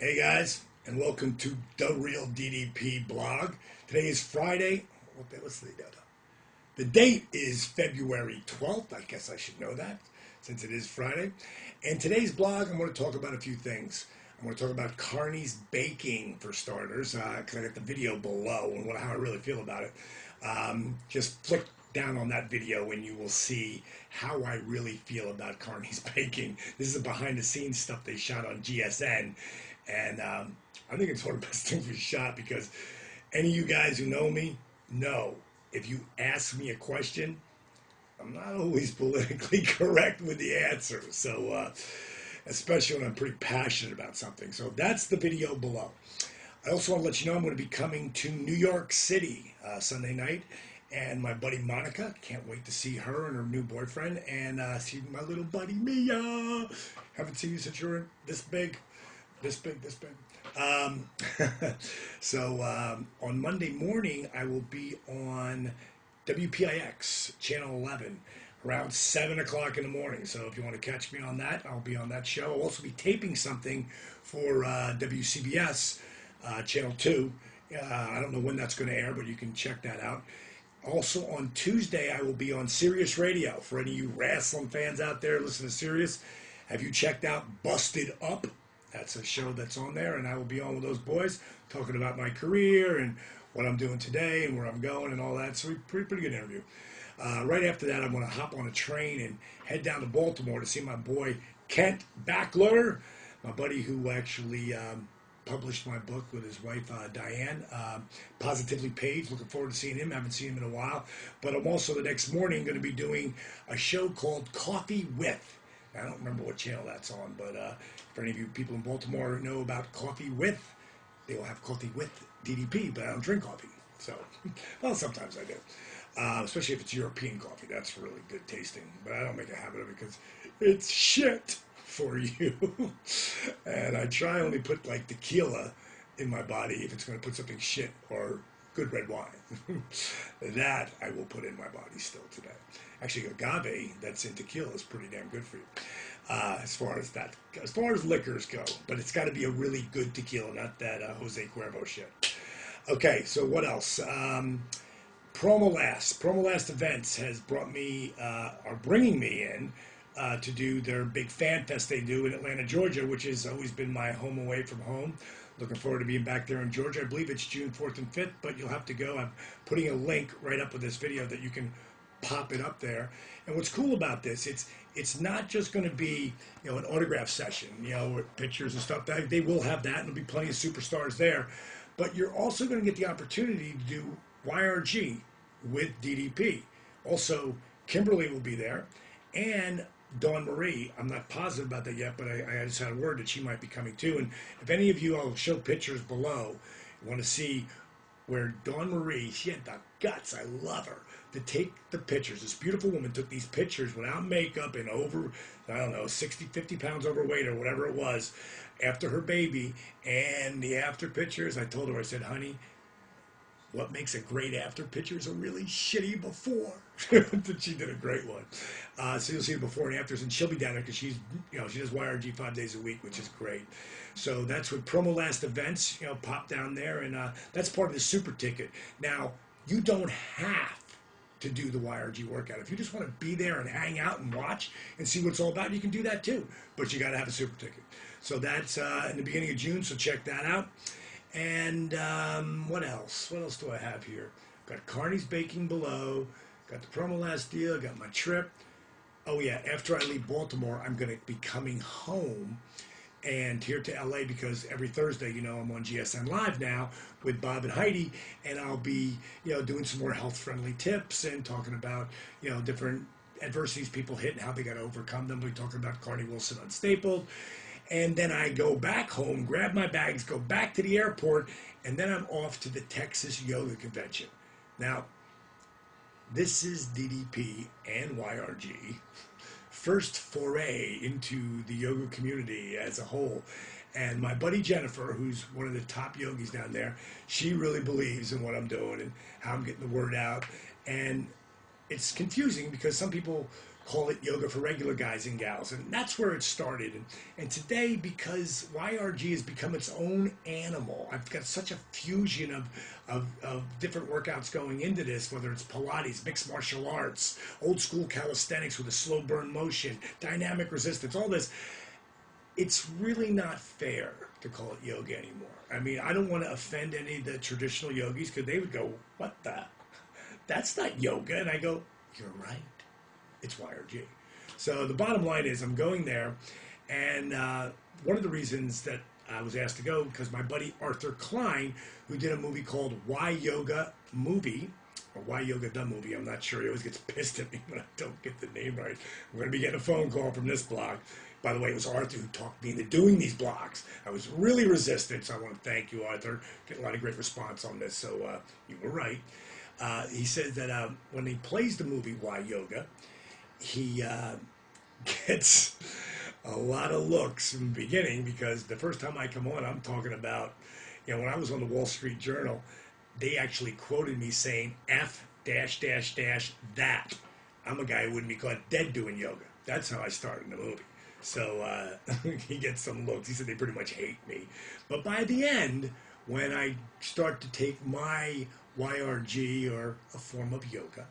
Hey guys, and welcome to the Real DDP blog. Today is Friday. What's the date? The date is February 12th. I guess I should know that since it is Friday. And today's blog, I'm going to talk about a few things. I'm going to talk about Carney's baking for starters, because I got the video below and how I really feel about it. Just flick down on that video and you will see how I really feel about Carney's baking. This is the behind the scenes stuff they shot on GSN. And I think it's one of the best things we shot because any of you guys who know me know if you ask me a question, I'm not always politically correct with the answer. So, especially when I'm pretty passionate about something. So that's the video below. I also want to let you know I'm going to be coming to New York City Sunday night. And my buddy Monica, can't wait to see her and her new boyfriend. And see my little buddy Mia. Haven't seen you since you were this big. This big. On Monday morning, I will be on WPIX, Channel 11, around 7 o'clock in the morning. So if you want to catch me on that, I'll be on that show. I'll also be taping something for WCBS, Channel 2. I don't know when that's going to air, but you can check that out. Also on Tuesday, I will be on Sirius Radio. For any of you wrestling fans out there, listen to Sirius. Have you checked out Busted Up? That's a show that's on there, and I will be on with those boys talking about my career and what I'm doing today and where I'm going and all that. So pretty good interview. Right after that, I'm going to hop on a train and head down to Baltimore to see my boy Kent Backler, my buddy who actually published my book with his wife Diane, Positively Page. Looking forward to seeing him. Haven't seen him in a while. But I'm also the next morning going to be doing a show called Coffee With. I don't remember what channel that's on, but for any of you people in Baltimore who know about Coffee With, they will have Coffee With DDP, but I don't drink coffee. So, well, sometimes I do. Especially if it's European coffee. That's really good tasting. But I don't make a habit of it because it's shit for you. And I try only put like tequila in my body if it's going to put something shit or good red wine. That I will put in my body still today. Actually, agave that's in tequila is pretty damn good for you. As far as liquors go, but it's got to be a really good tequila, not that Jose Cuervo shit. Okay, so what else? Promolast Events has are bringing me in to do their big fan fest they do in Atlanta, Georgia, which has always been my home away from home. Looking forward to being back there in Georgia. I believe it's June 4th and 5th, but you'll have to go. I'm putting a link right up with this video that you can pop it up there. And what's cool about this, it's not just going to be an autograph session, with pictures and stuff. They will have that, and there'll be plenty of superstars there. But you're also going to get the opportunity to do YRG with DDP. Also, Kimberly will be there, and Dawn Marie. I'm not positive about that yet, but I just had a word that she might be coming too. And if any of you, I'll show pictures below, want to see where Dawn Marie, she had the guts, I love her, to take the pictures. This beautiful woman took these pictures without makeup and over, I don't know, 60, 50 pounds overweight or whatever it was, after her baby. And the after pictures, I told her, I said, honey, what makes a great after picture is a really shitty before. She did a great one. So you'll see the before and afters, and she'll be down there because she does YRG 5 days a week, which is great. So that's with Promolast Events, pop down there, and that's part of the super ticket. Now, you don't have to do the YRG workout. If you just want to be there and hang out and watch and see what it's all about, you can do that too. But you got to have a super ticket. So that's in the beginning of June, so check that out. And what else? What else do I have here? Got Carney's Baking below. Got the Promolast deal. Got my trip. Oh yeah, after I leave Baltimore, I'm going to be coming home and here to LA because every Thursday, I'm on GSN Live now with Bob and Heidi, and I'll be, doing some more health-friendly tips and talking about, different adversities people hit and how they got to overcome them. We're talking about Carney Wilson Unstapled. And then I go back home, grab my bags, go back to the airport, and then I'm off to the Texas Yoga Convention. Now, this is DDP and YRG first foray into the yoga community as a whole. And my buddy Jennifer, who's one of the top yogis down there, she really believes in what I'm doing and how I'm getting the word out. And it's confusing because some people call it yoga for regular guys and gals. And that's where it started. And today, because YRG has become its own animal, I've got such a fusion of different workouts going into this, whether it's Pilates, mixed martial arts, old school calisthenics with a slow burn motion, dynamic resistance, all this. It's really not fair to call it yoga anymore. I mean, I don't want to offend any of the traditional yogis because they would go, what the? That's not yoga. And I go, you're right. It's YRG. So the bottom line is I'm going there. And one of the reasons that I was asked to go, because my buddy Arthur Klein, who did a movie called Why Yoga Movie, or Why Yoga the Movie, I'm not sure. He always gets pissed at me when I don't get the name right. I'm going to be getting a phone call from this blog. By the way, it was Arthur who talked me into doing these blogs. I was really resistant, so I want to thank you, Arthur. Get a lot of great response on this, so you were right. He said that when he plays the movie Why Yoga, he gets a lot of looks in the beginning because the first time I come on, I'm talking about, when I was on the Wall Street Journal, they actually quoted me saying F dash dash dash that. I'm a guy who wouldn't be caught dead doing yoga. That's how I started in the movie. So he gets some looks. He said they pretty much hate me. But by the end, when I start to take my YRG, or a form of yoga,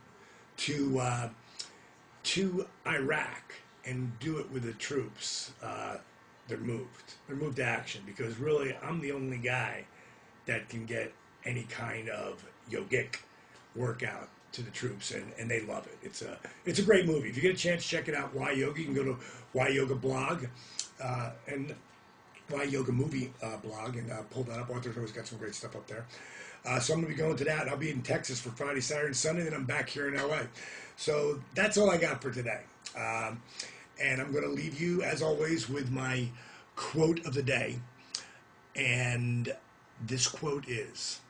to Iraq and do it with the troops, they're moved. They're moved to action because really I'm the only guy that can get any kind of yogic workout to the troops, and they love it. It's a great movie. If you get a chance, check it out. Why Yoga? You can go to Why Yoga blog and Why Yoga movie blog and pull that up. Arthur's always got some great stuff up there. So I'm going to be going to that. I'll be in Texas for Friday, Saturday, and Sunday. Then I'm back here in LA. So that's all I got for today. And I'm going to leave you, as always, with my quote of the day. And this quote is,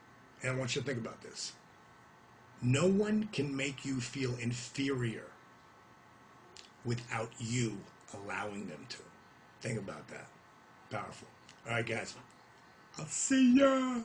and I want you to think about this: no one can make you feel inferior without you allowing them to. Think about that. Powerful. All right, guys. I'll see ya.